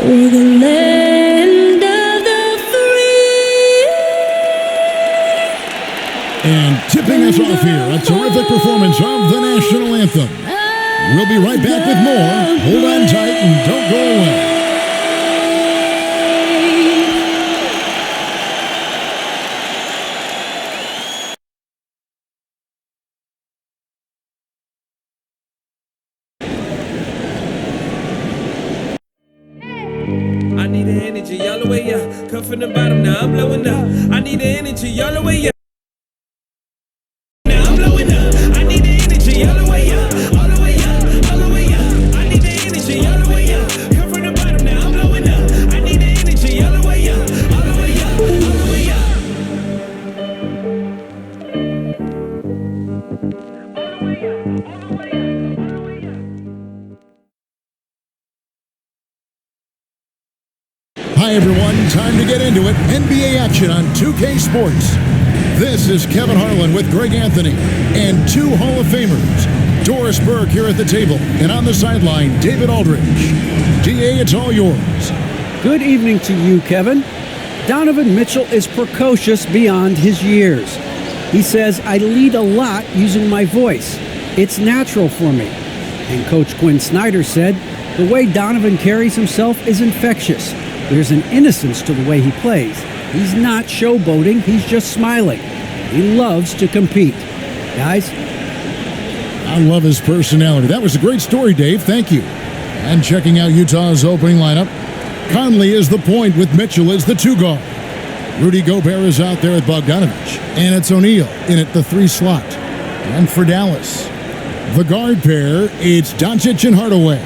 We're the land of the free. And tipping us off here, a terrific performance of the national anthem. We'll be right back with more. Hold on tight and don't go away. I need the energy all the way up. Come from the bottom, now I'm blowing up. I need the energy all the way up. Now I'm blowing up. I need the energy all the way up. All the way up, all the way up. I need the energy all the way up. Come from the bottom, now I'm blowing up. I need the energy all the way up. All the way up, all the way up. Hi everyone, time to get into it. NBA action on 2K Sports. This is Kevin Harlan with Greg Anthony and two Hall of Famers. Doris Burke here at the table, and on the sideline, David Aldridge. DA, it's all yours. Good evening to you, Kevin. Donovan Mitchell is precocious beyond his years. He says, I lead a lot using my voice. It's natural for me. And Coach Quinn Snyder said, the way Donovan carries himself is infectious. There's an innocence to the way he plays. He's not showboating, he's just smiling. He loves to compete. Guys? I love his personality. That was a great story, Dave. Thank you. And checking out Utah's opening lineup, Conley is the point with Mitchell as the two guard. Rudy Gobert is out there at Bogdanovich, and it's O'Neal in at the 3 slot. And for Dallas, the guard pair, it's Doncic and Hardaway.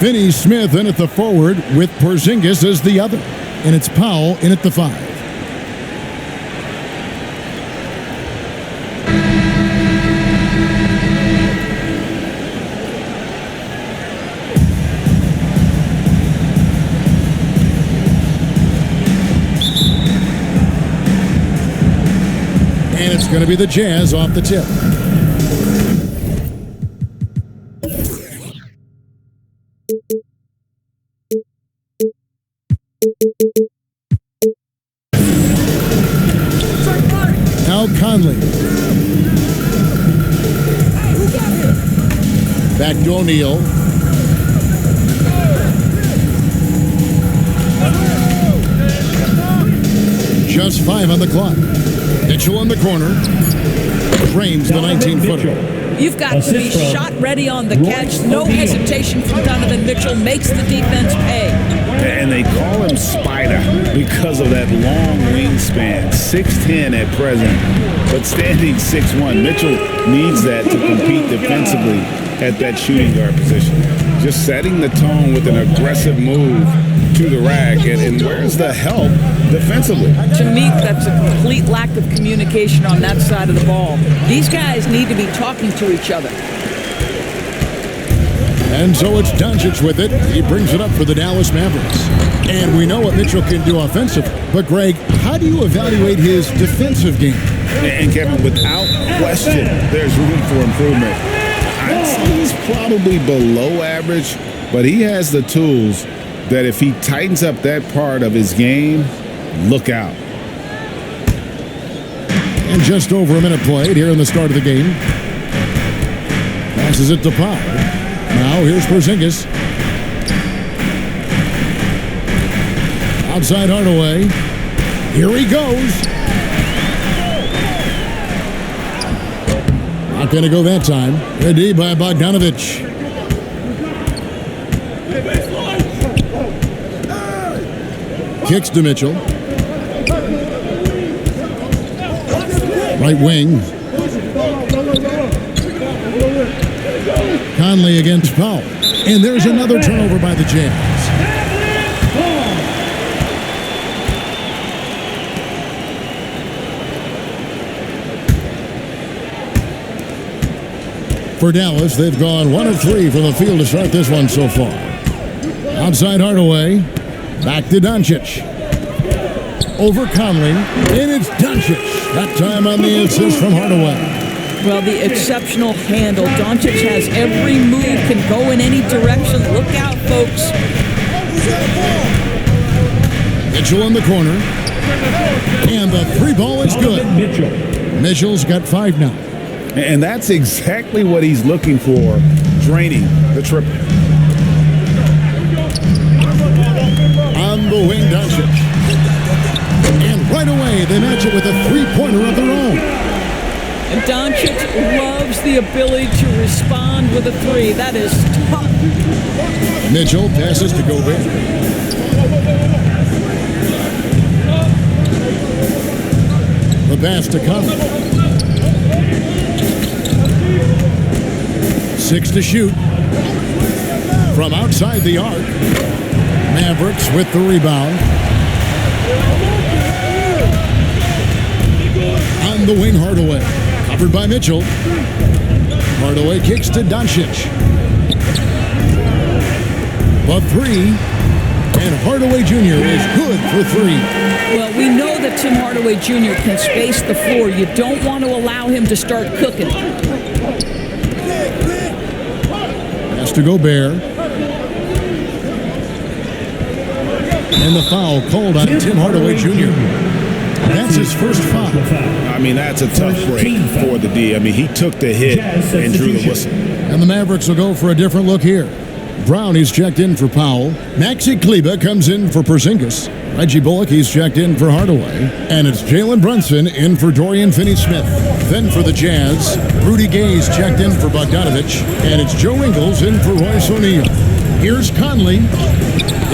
Finney-Smith in at the forward with Porzingis as the other. And it's Powell in at the 5. And it's going to be the Jazz off the tip. Now Conley. Back to O'Neal. Just 5 on the clock. Mitchell in the corner. Frames the 19-footer. You've got to be shot ready on the catch. No hesitation from Donovan Mitchell. Makes the defense pay. And they call him Spider because of that long wingspan. 6'10" at present, but standing 6'1". Mitchell needs that to compete defensively at that shooting guard position. Just setting the tone with an aggressive move to the rack. And where's the help defensively? To me, that's a complete lack of communication on that side of the ball. These guys need to be talking to each other. And so it's Doncic with it. He brings it up for the Dallas Mavericks. And we know what Mitchell can do offensively. But, Greg, how do you evaluate his defensive game? And, Kevin, without question, there's room for improvement. I'd say he's probably below average, but he has the tools that if he tightens up that part of his game, look out. And just over a minute played here in the start of the game. Passes it to Powell. Now here's Porzingis. Outside Hardaway. Here he goes. Not going to go that time. Good D by Bogdanovich. Kicks to Mitchell. Right wing. Conley against Powell. And there's another turnover by the Jazz. For Dallas, they've gone 1 of 3 from the field to start this one so far. Outside Hardaway. Back to Doncic. Over Conley. And it's Doncic. That time on the assist from Hardaway. Well, the exceptional handle. Doncic has every move, can go in any direction. Look out, folks. Mitchell in the corner. And the three ball is good. Mitchell's got 5 now. And that's exactly what he's looking for, draining the triple. On the wing, Doncic. And right away, they match it with a three-pointer of their own. And Doncic loves the ability to respond with a three. That is tough. Mitchell passes to Gobert. The pass to Conley. 6 to shoot. From outside the arc. Mavericks with the rebound. On the wing, Hardaway. Covered by Mitchell. Hardaway kicks to Doncic. The three. And Hardaway Jr. is good for 3. Well, we know that Tim Hardaway Jr. can space the floor. You don't want to allow him to start cooking. Pass to Gobert. And the foul called on Tim Hardaway Jr. That's his first foul. I mean, that's a tough break for the D. I mean, he took the hit and drew the whistle. And the Mavericks will go for a different look here. Brown, he's checked in for Powell. Maxi Kleba comes in for Porzingis. Reggie Bullock, he's checked in for Hardaway. And it's Jalen Brunson in for Dorian Finney-Smith. Then for the Jazz, Rudy Gay's checked in for Bogdanovich. And it's Joe Ingles in for Royce O'Neal. Here's Conley.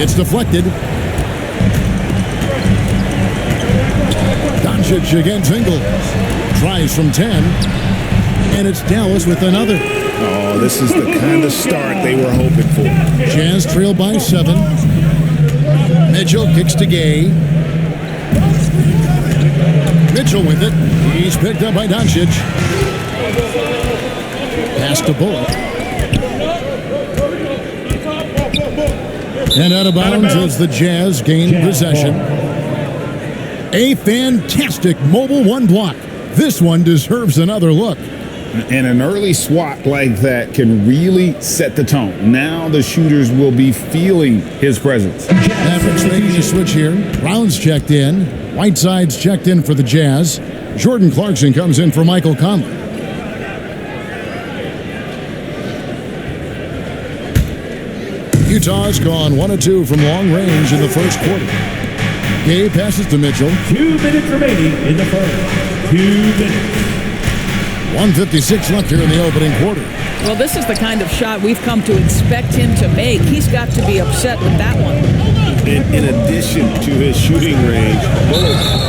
It's deflected. Doncic against Ingles. Tries from 10. And it's Dallas with another. Oh, this is the kind of start they were hoping for. Jazz trail by 7. Mitchell kicks to Gay. Mitchell with it. He's picked up by Doncic. Pass to Bullock. And out of bounds as the Jazz gain possession. A fantastic mobile one block. This one deserves another look. And an early swat like that can really set the tone. Now the shooters will be feeling his presence. Mavericks making a switch here. Brown's checked in. Whiteside's checked in for the Jazz. Jordan Clarkson comes in for Michael Conley. Utah's gone 1 of 2 from long range in the first quarter. Gay passes to Mitchell. 2 minutes remaining in the first. 2 minutes. 1:56 left here in the opening quarter. Well, this is the kind of shot we've come to expect him to make. He's got to be upset with that one. In addition to his shooting range,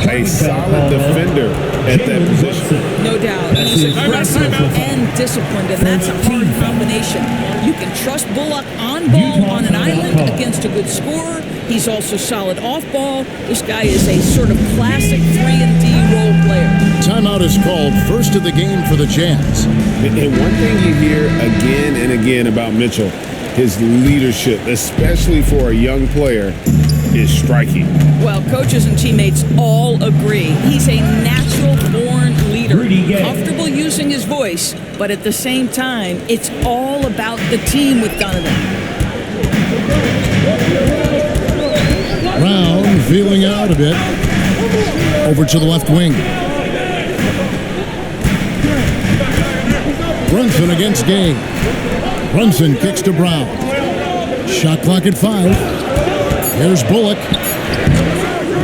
a solid defender at that position. No doubt. He's aggressive and disciplined, and that's a hard combination. You can trust Bullock on ball on an island against a good scorer. He's also solid off ball. This guy is a sort of classic 3-and-D role player. Timeout is called, first of the game for the Jazz. And one thing you hear again and again about Mitchell, his leadership, especially for a young player, is striking. Well, coaches and teammates all agree. He's a natural-born leader, comfortable using his voice, but at the same time, it's all about the team with Donovan. Brown feeling out a bit. Over to the left wing. Brunson against Gay. Brunson kicks to Brown. Shot clock at 5. Here's Bullock.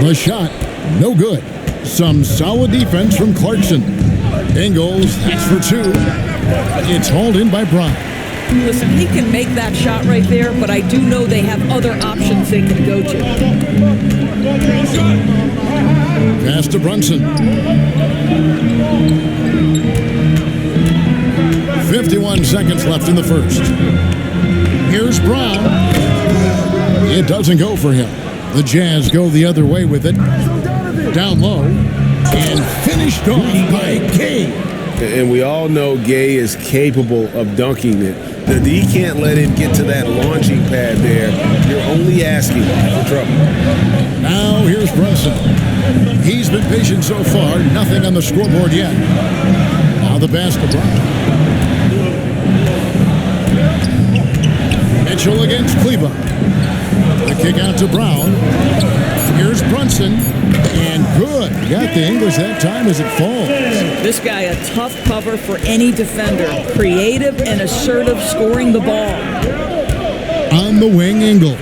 The shot, no good. Some solid defense from Clarkson. Ingles, that's for 2. It's hauled in by Brown. Listen, he can make that shot right there, but I do know they have other options they can go to. Pass to Brunson. 51 seconds left in the first. Here's Brown. It doesn't go for him. The Jazz go the other way with it. Down low. And finished off by Gay. And we all know Gay is capable of dunking it. The D can't let him get to that launching pad there. You're only asking for trouble. Now here's Brunson. He's been patient so far. Nothing on the scoreboard yet. Now the pass to Brown. Mitchell against Kleba. The kick out to Brown. Here's Brunson. And good. Got the English that time as it falls. This guy a tough cover for any defender. Creative and assertive scoring the ball. On the wing, Ingles.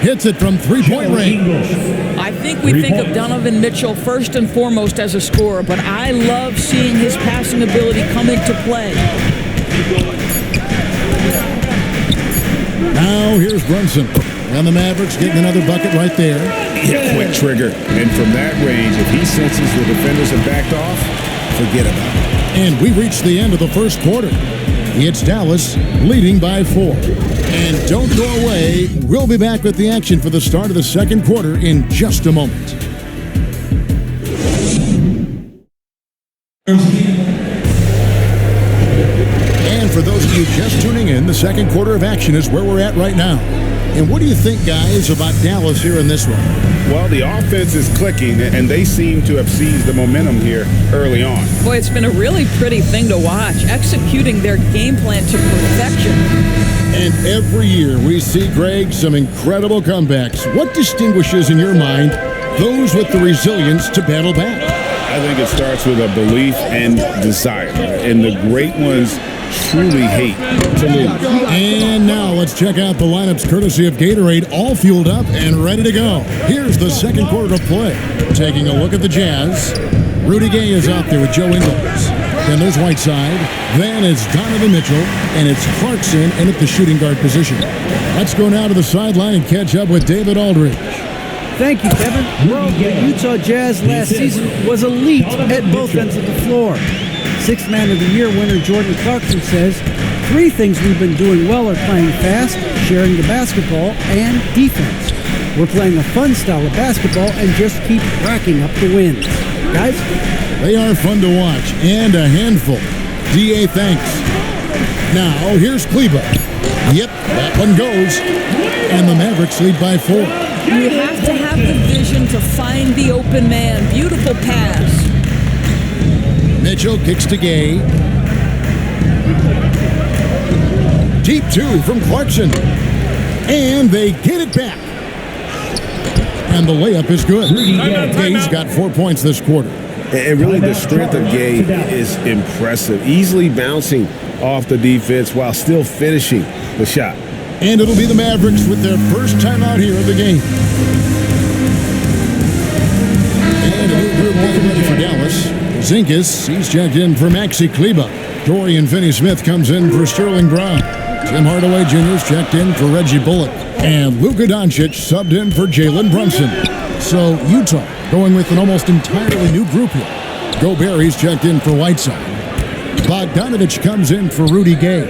Hits it from three-point range. I think we think of Donovan Mitchell first and foremost as a scorer, but I love seeing his passing ability come into play. Now here's Brunson. And the Mavericks getting another bucket right there. Yeah, quick trigger. And from that range, if he senses the defenders have backed off, forget about it. And we reached the end of the first quarter. It's Dallas leading by 4. And don't go away. We'll be back with the action for the start of the second quarter in just a moment. And for those of you just tuning in, the second quarter of action is where we're at right now. And what do you think, guys, about Dallas here in this one? Well, the offense is clicking, and they seem to have seized the momentum here early on. Boy, it's been a really pretty thing to watch, executing their game plan to perfection. And every year we see, Greg, some incredible comebacks. What distinguishes, in your mind, those with the resilience to battle back? I think it starts with a belief and desire, and the great ones truly hate to lose. And now let's check out the lineups courtesy of Gatorade, all fueled up and ready to go. Here's the second quarter of play. Taking a look at the Jazz. Rudy Gay is out there with Joe Ingles. Then there's Whiteside. Then it's Donovan Mitchell. And it's Clarkson in at the shooting guard position. Let's go now to the sideline and catch up with David Aldridge. Thank you, Kevin. Well, the Utah Jazz last season was elite at both ends of the floor. Sixth Man of the Year winner Jordan Clarkson says, 3 things we've been doing well are playing fast, sharing the basketball, and defense. We're playing a fun style of basketball and just keep racking up the wins. Guys? They are fun to watch and a handful. DA, thanks. Now, here's Kleba. Yep, that one goes. And the Mavericks lead by 4. You have to have the vision to find the open man. Beautiful pass. Mitchell kicks to Gay. Deep 2 from Clarkson. And they get it back. And the layup is good. Gay's got 4 points this quarter. And really the strength of Gay is impressive. Easily bouncing off the defense while still finishing the shot. And it'll be the Mavericks with their first time out here of the game. And a new group getting ready for Dallas. Zinkus, he's checked in for Maxi Kleba. Dorian Finney-Smith comes in for Sterling Brown. Tim Hardaway Jr.'s checked in for Reggie Bullock. And Luka Doncic subbed in for Jalen Brunson. So Utah going with an almost entirely new group here. Gobert, he's checked in for Whiteside. Bogdanovich comes in for Rudy Gay.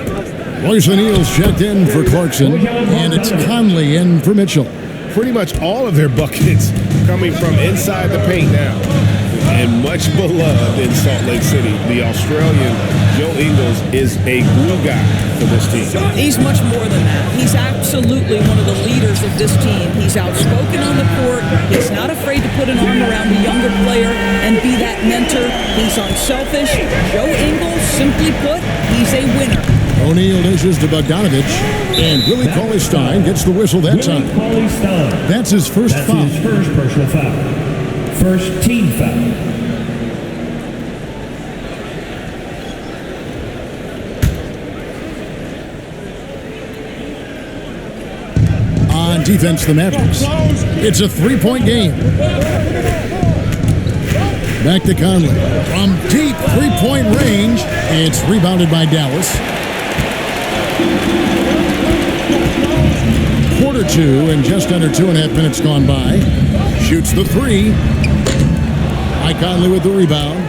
Royce O'Neal's checked in for Clarkson. And it's Conley in for Mitchell. Pretty much all of their buckets coming from inside the paint now. And much beloved in Salt Lake City, the Australian Joe Ingles is a glue guy for this team. He's much more than that. He's absolutely one of the leaders of this team. He's outspoken on the court. He's not afraid to put an arm around a younger player and be that mentor. He's unselfish. Joe Ingles, simply put, he's a winner. O'Neal dishes to Bogdanovich, and Willie Cauley-Stein gets the whistle that time. That's his first foul. His first personal foul. First team foul. On defense, the Mavericks. It's a 3-point game. Back to Conley. From deep 3-point range, it's rebounded by Dallas. Quarter 2 and just under 2.5 minutes gone by. Shoots the 3. Mike Conley with the rebound.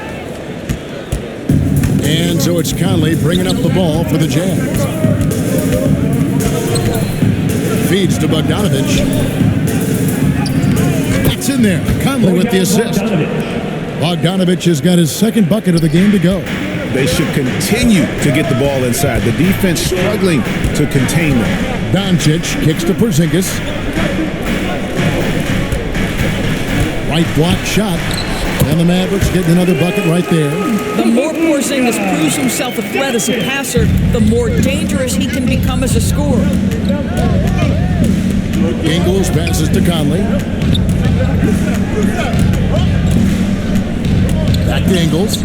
And so it's Conley bringing up the ball for the Jazz. Feeds to Bogdanovich. That's in there. Conley with the assist. Bogdanovich has got his second bucket of the game to go. They should continue to get the ball inside. The defense struggling to contain them. Doncic kicks to Porzingis. Right block shot. And the Mavericks getting another bucket right there. The more Porzingis proves himself a threat as a passer, the more dangerous he can become as a scorer. Ingles passes to Conley. Back to Ingles.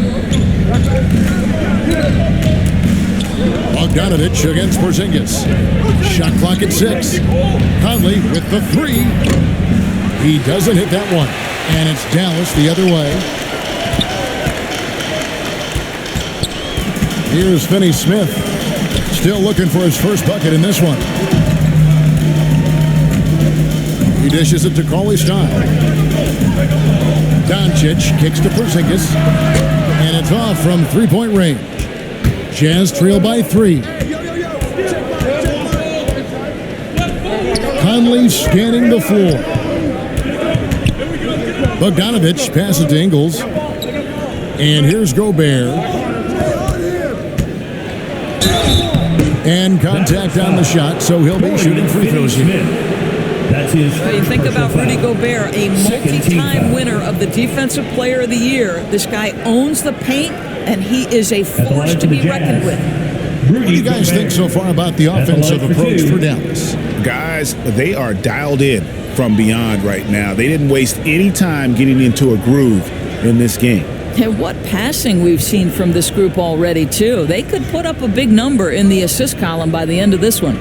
Bogdanovich against Porzingis. Shot clock at 6. Conley with the 3. He doesn't hit that one. And it's Dallas the other way. Here's Finney Smith. Still looking for his first bucket in this one. He dishes it to Cauley-Stein. Doncic kicks to Porzingis. And it's off from three-point range. Jazz trail by 3. Conley scanning the floor. Bogdanovich passes to Ingles. And here's Gobert. And contact on the shot, so he'll be shooting free throws here. That's his. You think about Rudy Gobert, a multi-time winner of the Defensive Player of the Year. This guy owns the paint, and he is a force to be reckoned with. What do you guys think so far about the offensive approach for Dallas? Guys, they are dialed in from beyond right now. They didn't waste any time getting into a groove in this game. And what passing we've seen from this group already, too. They could put up a big number in the assist column by the end of this one.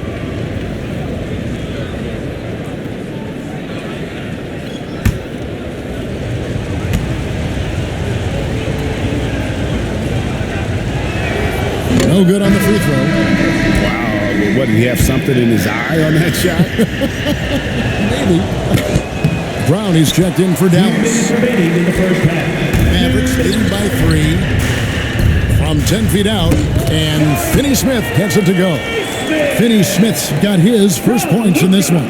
No good on the free throw. Wow, what, did he have something in his eye on that shot? Maybe. Brown is checked in for Dallas. Remaining in the first half. Mavericks leading by 3 from 10 feet out, and Finney Smith gets it to go. Finney Smith's got his first points in this one.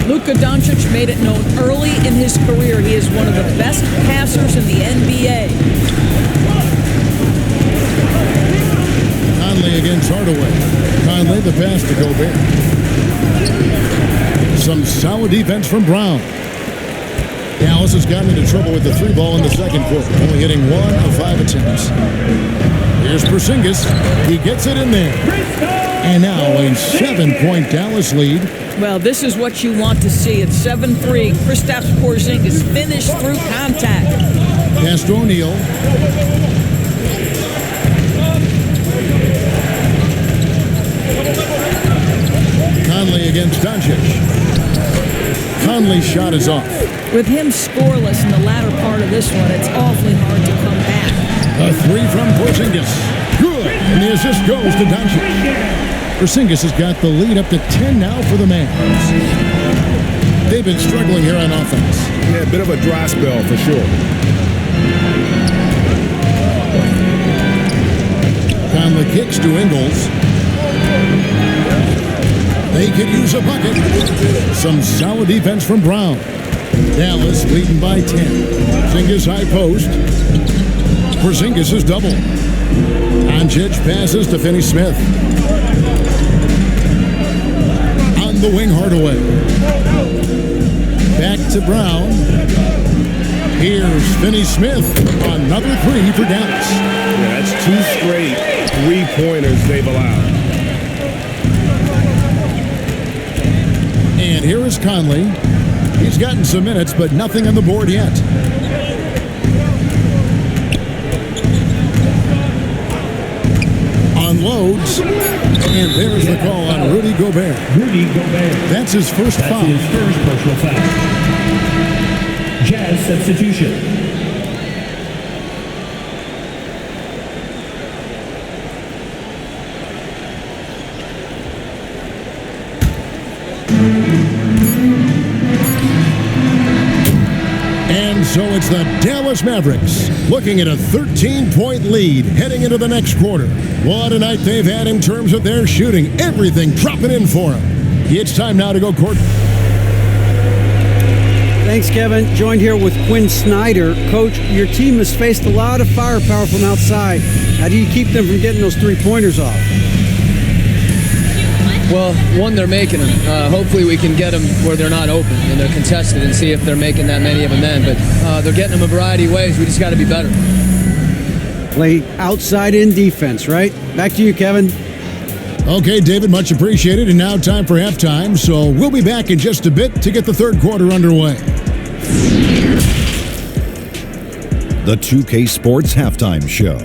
Luka Doncic made it known early in his career he is one of the best passers in the NBA. Conley against Hardaway. Conley the pass to Gobert. Some solid defense from Brown. Dallas has gotten into trouble with the 3 ball in the second quarter, only hitting 1 of 5 attempts. Here's Porzingis. He gets it in there. And now a 7-point Dallas lead. Well, this is what you want to see. It's 7-3. Kristaps Porzingis finished through contact. Pass to O'Neal. Conley against Doncic. Conley's shot is off. With him scoreless in the latter part of this one, it's awfully hard to come back. A 3 from Porzingis. Good. And the assist goes to Doncic. Porzingis has got the lead up to 10 now for the Mavs. They've been struggling here on offense. Yeah, a bit of a dry spell for sure. Conley kicks to Ingles. They could use a bucket. Some solid defense from Brown. Dallas leading by 10. Porzingis high post. Porzingis is double. Doncic passes to Finney Smith. On the wing, Hardaway. Back to Brown. Here's Finney Smith. Another 3 for Dallas. Yeah, that's 2 straight 3-pointers they've allowed. And here is Conley. He's gotten some minutes, but nothing on the board yet. Unloads. And there's the call on Rudy Gobert. Rudy Gobert. That's his first foul. That's his first personal foul. Jazz substitution. And so it's the Dallas Mavericks looking at a 13-point lead heading into the next quarter. What a night they've had in terms of their shooting. Everything dropping in for them. It's time now to go court. Thanks, Kevin. Joined here with Quinn Snyder. Coach, your team has faced a lot of firepower from outside. How do you keep them from getting those 3-pointers off? Well, one, they're making them. Hopefully we can get them where they're not open and they're contested and see if they're making that many of them then. But they're getting them a variety of ways. We just got to be better. Play outside in defense, right? Back to you, Kevin. Okay, David, much appreciated. And now time for halftime. So we'll be back in just a bit to get the third quarter underway. The 2K Sports Halftime Show.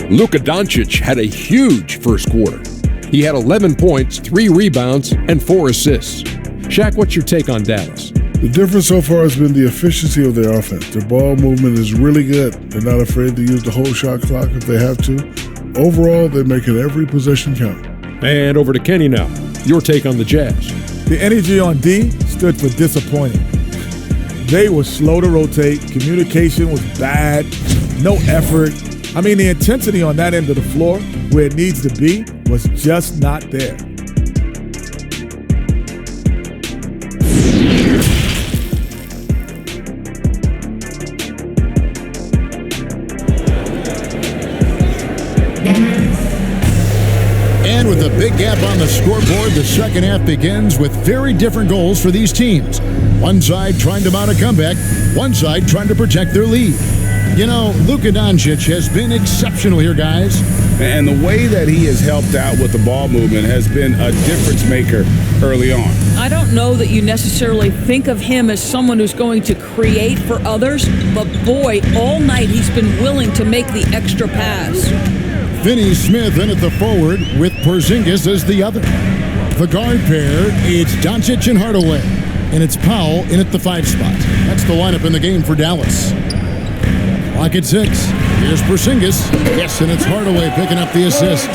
Luka Doncic had a huge first quarter. He had 11 points, 3 rebounds, and 4 assists. Shaq, what's your take on Dallas? The difference so far has been the efficiency of their offense. Their ball movement is really good. They're not afraid to use the whole shot clock if they have to. Overall, they're making every possession count. And over to Kenny now. Your take on the Jazz. The energy on D stood for disappointing. They were slow to rotate. Communication was bad. No effort. I mean, the intensity on that end of the floor, where it needs to be, was just not there. And with a big gap on the scoreboard, the second half begins with very different goals for these teams. One side trying to mount a comeback, one side trying to protect their lead. You know, Luka Doncic has been exceptional here, guys. And the way that he has helped out with the ball movement has been a difference maker early on. I don't know that you necessarily think of him as someone who's going to create for others, but boy, all night he's been willing to make the extra pass. Finney Smith in at the forward with Porzingis as the other. The guard pair, it's Doncic and Hardaway. And it's Powell in at the 5 spot. That's the lineup in the game for Dallas. Clock at 6. Here's Porzingis. Yes, and it's Hardaway picking up the assist.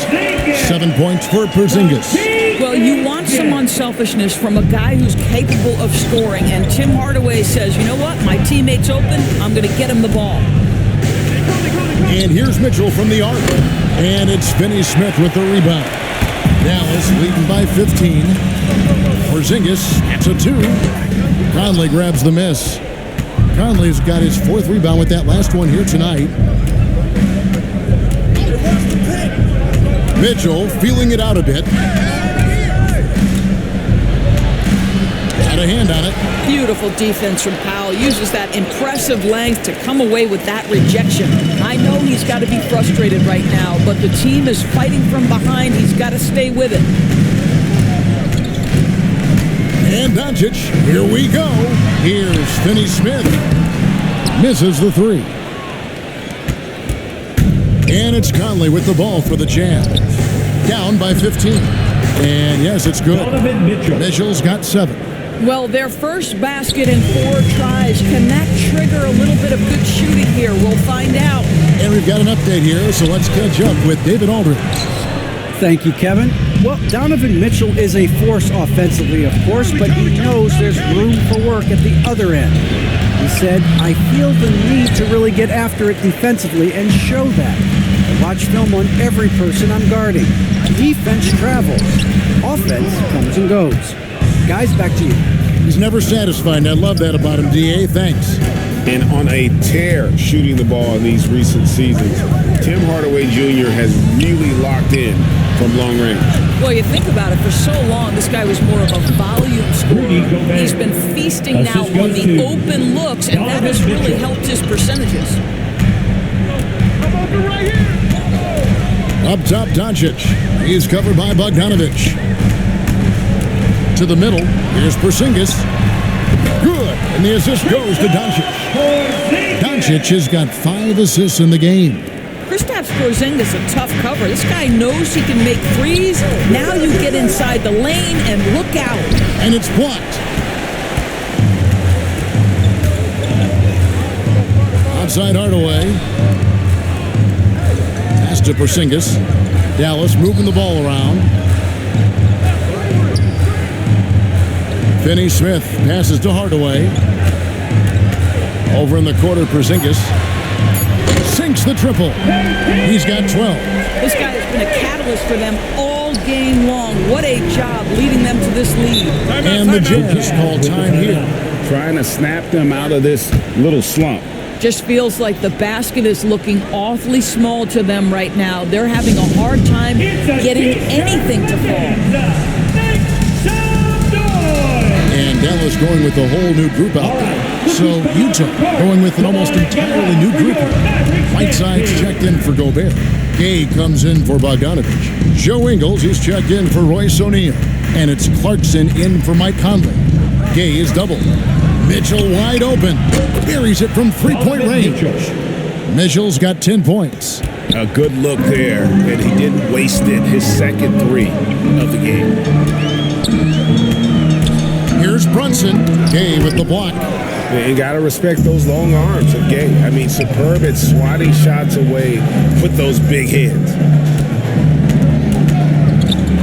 7 points for Porzingis. Well, you want some unselfishness from a guy who's capable of scoring. And Tim Hardaway says, you know what? My teammate's open. I'm going to get him the ball. And here's Mitchell from the arc. And it's Finney Smith with the rebound. Dallas leading by 15. Porzingis gets a 2. Conley grabs the miss. Conley's got his 4th rebound with that last one here tonight. Mitchell feeling it out a bit. Got a hand on it. Beautiful defense from Powell. Uses that impressive length to come away with that rejection. I know he's got to be frustrated right now, but the team is fighting from behind. He's got to stay with it. And Doncic, here we go. Here's Finney Smith. Misses the 3. And it's Conley with the ball for the Jazz. Down by 15. And yes, it's good. Mitchell's got 7. Well, their first basket in 4 tries. Can that trigger a little bit of good shooting here? We'll find out. And we've got an update here, so let's catch up with David Aldridge. Thank you, Kevin. Well, Donovan Mitchell is a force offensively, of course, but he knows there's room for work at the other end. He said, I feel the need to really get after it defensively and show that. I watch film on every person I'm guarding. Defense travels. Offense comes and goes. Guys, back to you. He's never satisfied, and I love that about him, D.A. Thanks. And on a tear shooting the ball in these recent seasons, Tim Hardaway Jr. has really locked in from long range. Well, you think about it, for so long, this guy was more of a volume scorer. He's been feasting now on the open looks, and that has really helped his percentages. Up top, Doncic. He's covered by Bogdanovich. To the middle, here's Porzingis. Good, and the assist goes to Doncic. Doncic has got 5 assists in the game. Kristaps Porzingis a tough cover. This guy knows he can make threes. Now you get inside the lane and look out. And it's blocked. Outside Hardaway. Pass to Porzingis. Dallas moving the ball around. Finney Smith passes to Hardaway. Over in the corner, Porzingis sinks the triple. He's got 12. This guy has been a catalyst for them all game long. What a job leading them to this lead. And the Jazz call time here. Trying to snap them out of this little slump. just feels like the basket is looking awfully small to them right now. They're having a hard time getting anything to fall. And Dallas going with a whole new group out there. So Utah going with an almost entirely new group here. Whiteside's checked in for Gobert. Gay comes in for Bogdanovich. Joe Ingles is checked in for Royce O'Neal. And it's Clarkson in for Mike Conley. Gay is doubled. Mitchell wide open. Buries it from three-point range. Mitchell's got 10 points. A good look there, and he didn't waste it. His second three of the game. Here's Brunson. Gay with the block. You got to respect those long arms of Gay. I mean, superb at swatting shots away with those big hands.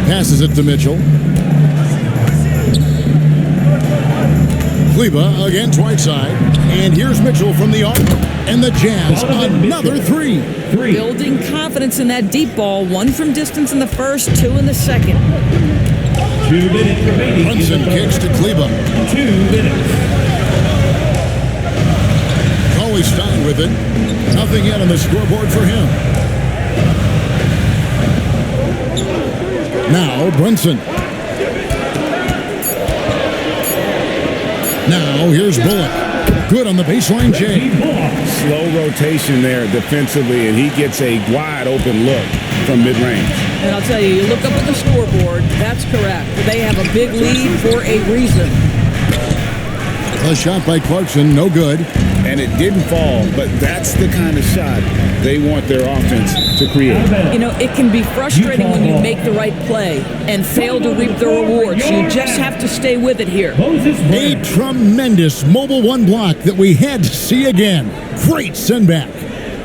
Passes it to Mitchell. Kleba against Whiteside. And here's Mitchell from the arc. And the Jazz, another three. Building confidence in that deep ball. One from distance in the first, two in the second. 2 minutes remaining. Brunson kicks to Kleba. 2 minutes. Always Stein with it. Nothing yet on the scoreboard for him. Now Brunson. Now here's Bullock. Good on the baseline, Jay. Slow rotation there defensively, and he gets a wide open look from mid-range. And I'll tell you, you look up at the scoreboard, that's correct. They have a big lead for a reason. A shot by Clarkson, no good. And it didn't fall, but that's the kind of shot they want their offense to create. You know, it can be frustrating when you make the right play and fail to reap the rewards. You just have to stay with it here. A tremendous Mobile One block that we had to see again. Great send back.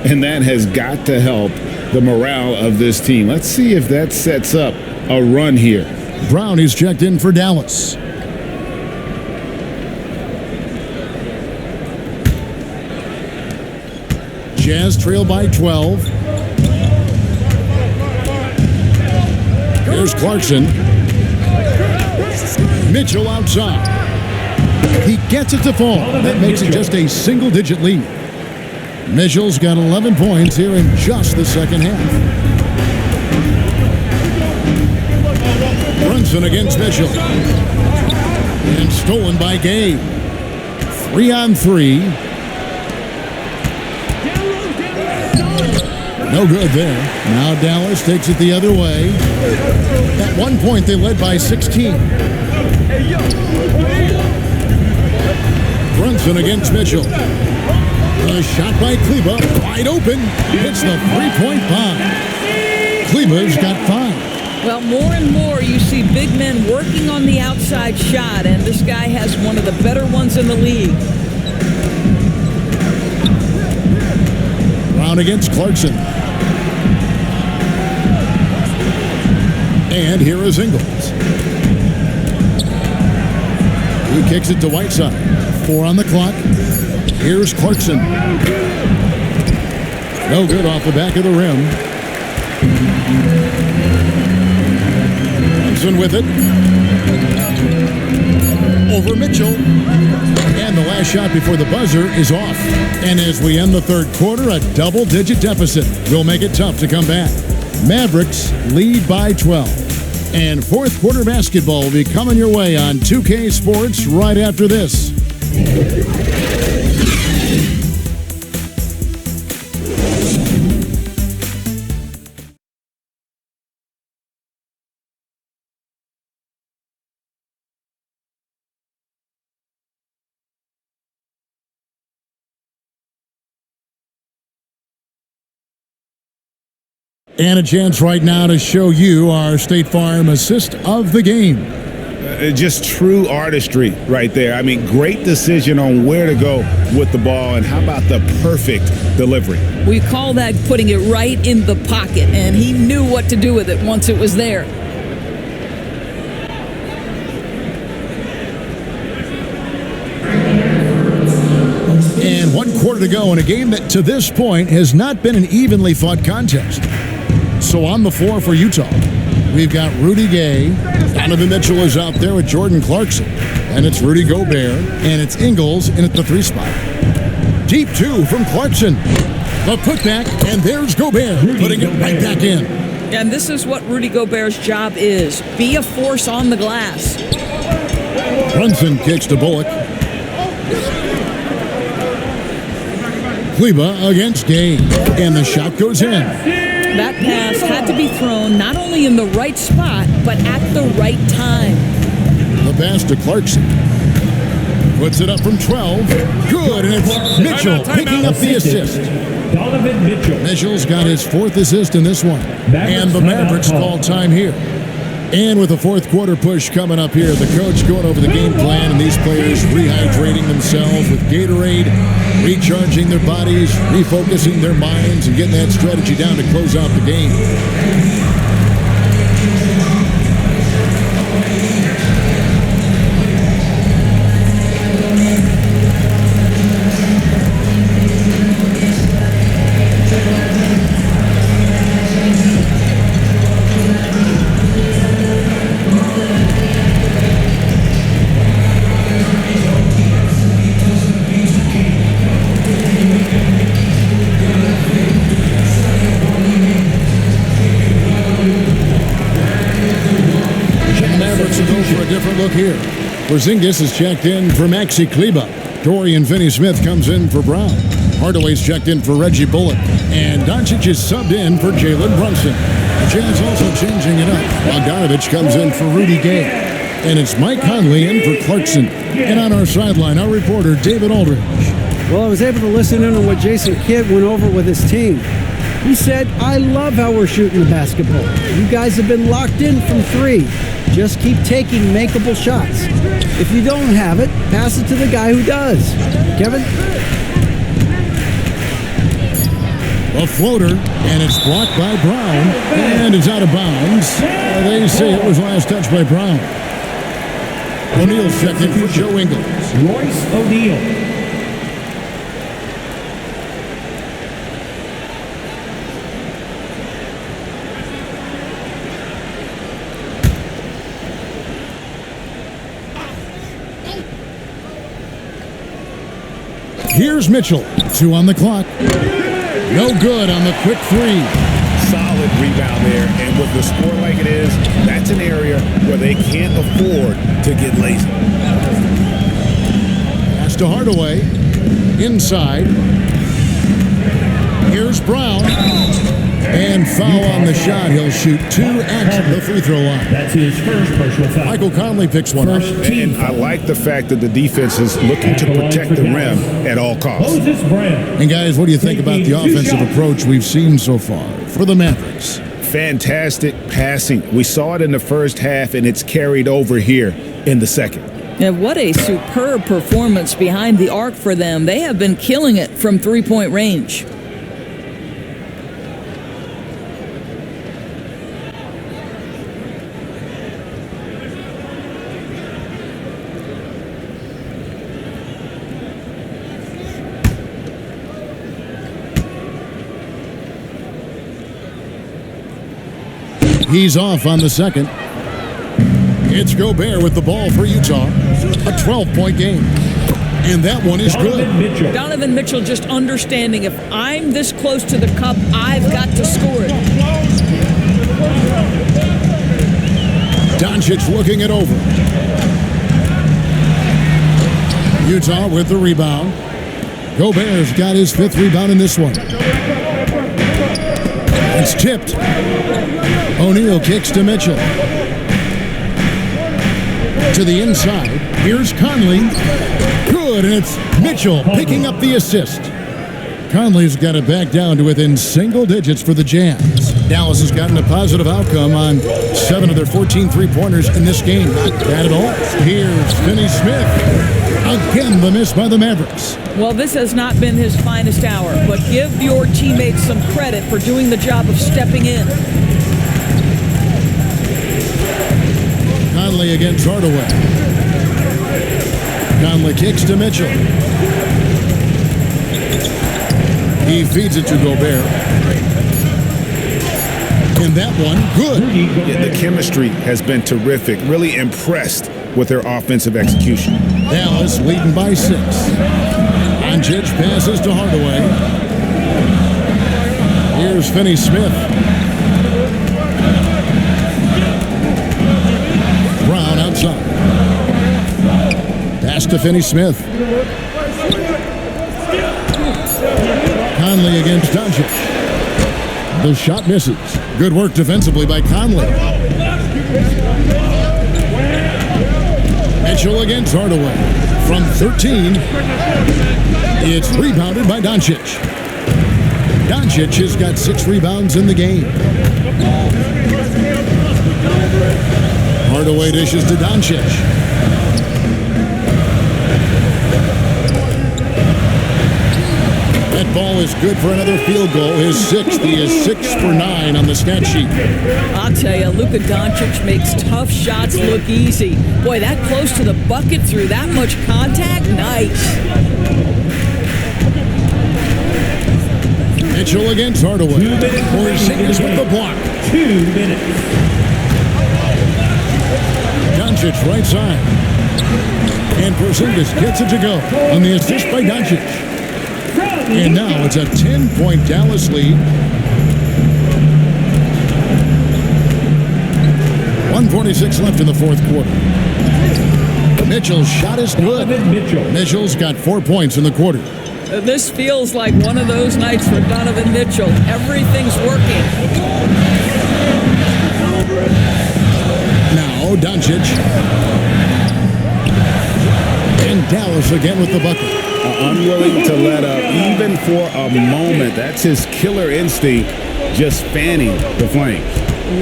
And that has got to help the morale of this team. Let's see if that sets up a run here. Brown is checked in for Dallas. Jazz trail by 12. Here's Clarkson. Mitchell outside. He gets it to fall. That makes it just a single-digit lead. Mitchell's got 11 points here in just the second half. Brunson against Mitchell. And stolen by Gay. 3-on-3. No good there. Now Dallas takes it the other way. At one point, they led by 16. Brunson against Mitchell. A shot by Kleba. Wide open. Hits the three-point bomb. Kleba's got 5. Well, more and more you see big men working on the outside shot, and this guy has one of the better ones in the league. Brown against Clarkson. And here is Ingles. He kicks it to Whiteside. 4 on the clock. Here's Clarkson. No good off the back of the rim. Brunson with it. Over Mitchell. And the last shot before the buzzer is off. And as we end the third quarter, a double-digit deficit will make it tough to come back. Mavericks lead by 12. And fourth quarter basketball will be coming your way on 2K Sports right after this. And a chance right now to show you our State Farm assist of the game. Just true artistry right there. I mean, great decision on where to go with the ball, and how about the perfect delivery? We call that putting it right in the pocket, and he knew what to do with it once it was there. And 1 quarter to go in a game that to this point has not been an evenly fought contest. So on the floor for Utah, we've got Rudy Gay. Donovan Mitchell is out there with Jordan Clarkson. And it's Rudy Gobert. And it's Ingles in at the 3 spot. Deep 2 from Clarkson. The putback, and there's Gobert putting it right back in. And this is what Rudy Gobert's job is. Be a force on the glass. Brunson kicks to Bullock. Kleba against Gay, and the shot goes in. That pass had to be thrown not only in the right spot, but at the right time. The pass to Clarkson. Puts it up from 12. Good, and it's Mitchell picking up the assist. Donovan Mitchell. Mitchell's got his 4th assist in this one. And the Mavericks call time here. And with the 4th quarter push coming up here, the coach going over the game plan and these players rehydrating themselves with Gatorade, recharging their bodies, refocusing their minds, and getting that strategy down to close out the game. Look here. Porzingis is checked in for Maxi Kleba. Dorian Finney-Smith comes in for Brown. Hardaway's checked in for Reggie Bullock. And Doncic is subbed in for Jalen Brunson. The Jazz also changing it up. Bogdanovich comes in for Rudy Gay. And it's Mike Conley in for Clarkson. And on our sideline, our reporter, David Aldridge. Well, I was able to listen in on what Jason Kidd went over with his team. He said, I love how we're shooting the basketball. You guys have been locked in from 3. Just keep taking makeable shots. If you don't have it, pass it to the guy who does. Kevin? A floater, and it's blocked by Brown, and it's out of bounds. They say it was last touched by Brown. O'Neal's checked in for Joe Ingles. Royce O'Neal. Here's Mitchell. 2 on the clock. No good on the quick 3. Solid rebound there, and with the score like it is, that's an area where they can't afford to get lazy. Pass to Hardaway. Inside. Here's Brown. And foul on the shot. He'll shoot 2 at the free throw line. That's his first personal foul. Michael Conley picks one up. And I like the fact that the defense is looking to protect the rim at all costs. And guys, what do you think about the offensive approach we've seen so far for the Mavericks? Fantastic passing. We saw it in the first half, and it's carried over here in the second. And what a superb performance behind the arc for them. They have been killing it from 3-point range. He's off on the second. It's Gobert with the ball for Utah. A 12-point game. And that one is good. Donovan Mitchell just understanding if I'm this close to the cup, I've got to score it. Doncic looking it over. Utah with the rebound. Gobert's got his 5th rebound in this one. It's tipped. O'Neal kicks to Mitchell. To the inside. Here's Conley. Good, and it's Mitchell picking up the assist. Conley's got it back down to within single digits for the Jazz. Dallas has gotten a positive outcome on 7 of their 14 three-pointers in this game. Not bad at all. Here's Finney-Smith. Again, the miss by the Mavericks. Well, this has not been his finest hour, but give your teammates some credit for doing the job of stepping in. Conley against Hardaway. Conley kicks to Mitchell. He feeds it to Gobert. And that one, good. Yeah, the chemistry has been terrific. Really impressed with their offensive execution. Dallas leading by 6. Doncic passes to Hardaway. Here's Finney-Smith. Brown outside. Pass to Finney-Smith. Conley against Doncic. The shot misses. Good work defensively by Conley. Mitchell against Hardaway. From 13, it's rebounded by Doncic. Doncic has got 6 rebounds in the game. Hardaway dishes to Doncic. That ball is good for another field goal. His 6th. He is 6 for 9 on the stat sheet. I'll tell you, Luka Doncic makes tough shots look easy. Boy, that close to the bucket through that much contact, nice. Mitchell against Hardaway. Porzingis with the block. 2 minutes. Doncic right side. And Porzingis gets it to go on the assist by Doncic. And now it's a 10-point Dallas lead. 1:46 left in the fourth quarter. Mitchell's shot is good. Mitchell's got 4 points in the quarter. This feels like one of those nights for Donovan Mitchell. Everything's working. Now Doncic. And Dallas again with the bucket. Unwilling to let up even for a moment. That's his killer instinct, just fanning the flames.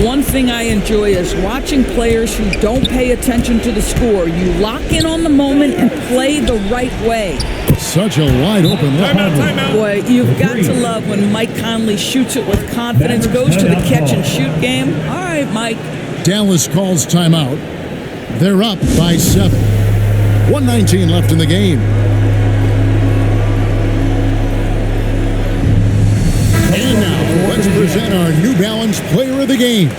One thing I enjoy is watching players who don't pay attention to the score. You lock in on the moment and play the right way. Such a wide open look. Boy, you've got to love when Mike Conley shoots it with confidence, goes to the catch and shoot game. All right, Mike. Dallas calls timeout. They're up by 7. 1:19 left in the game. And now, let's present our New Balance Player of the Game,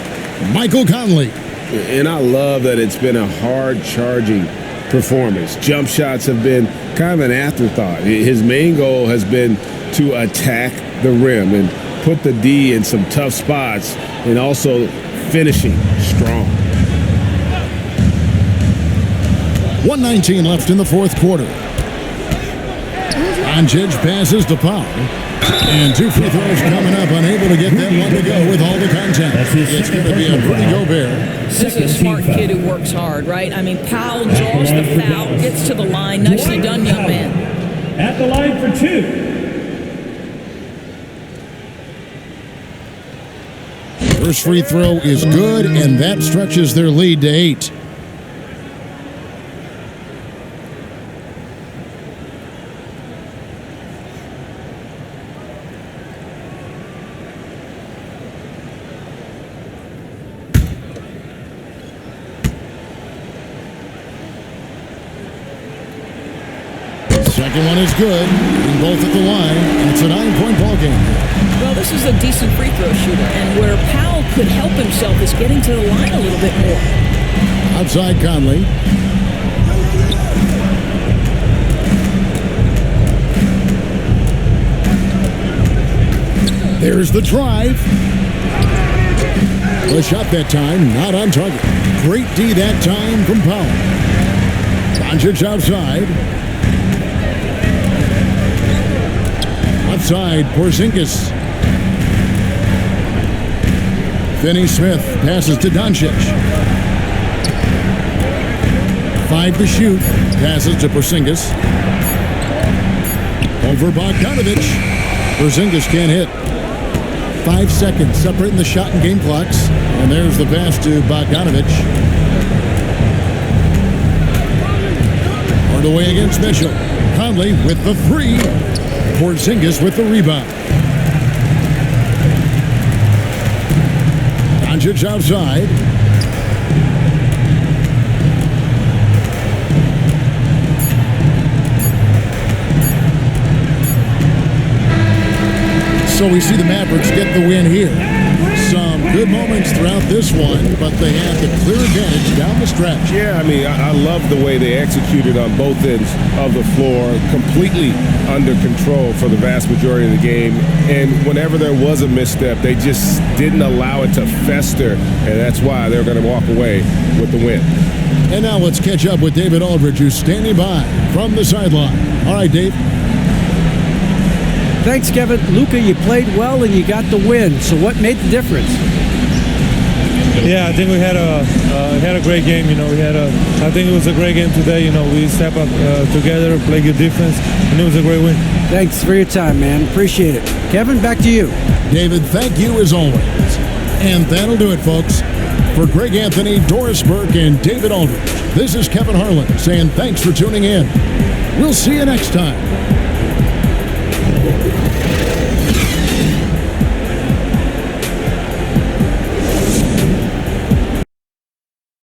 Michael Conley. And I love that it's been a hard-charging performance. Jump shots have been kind of an afterthought. His main goal has been to attack the rim and put the D in some tough spots and also finishing strong. 1:19 left in the fourth quarter. Doncic passes to Powell. And 2 free throws coming up, unable to get that one to go with all the contact. It's going to be a Rudy Gobert. This is a smart kid who works hard, right? I mean, Powell draws the foul, gets to the line. Nicely done, young man. At the line for 2. First free throw is good, and that stretches their lead to 8. Second one is good. Both at the line. It's a 9-point ball game. Well, this is a decent free throw shooter, and where Powell could help himself is getting to the line a little bit more. Outside Conley. There's the drive. The shot that time, not on target. Great D that time from Powell. Doncic outside. Outside, Porzingis. Finney-Smith passes to Doncic. 5 to shoot. Passes to Porzingis. Over Bogdanovic. Porzingis can't hit. 5 seconds separating the shot and game clocks. And there's the pass to Bogdanovic. Hardaway against Mitchell. Conley with the 3. Porzingis with the rebound. Doncic outside. So we see the Mavericks get the win here. Some good good moments throughout this one, but they had the clear advantage down the stretch. Yeah, I mean, I love the way they executed on both ends of the floor, completely under control for the vast majority of the game. And whenever there was a misstep, they just didn't allow it to fester, and that's why they're going to walk away with the win. And now let's catch up with David Aldridge, who's standing by from the sideline. All right, Dave. Thanks, Kevin. Luka, you played well and you got the win. So what made the difference? Yeah, I think we had a great game. I think it was a great game today. We step up together, play good defense, and it was a great win. Thanks for your time, man. Appreciate it. Kevin, back to you. David, thank you as always. And that'll do it, folks. For Greg Anthony, Doris Burke, and David Aldridge, this is Kevin Harlan saying thanks for tuning in. We'll see you next time.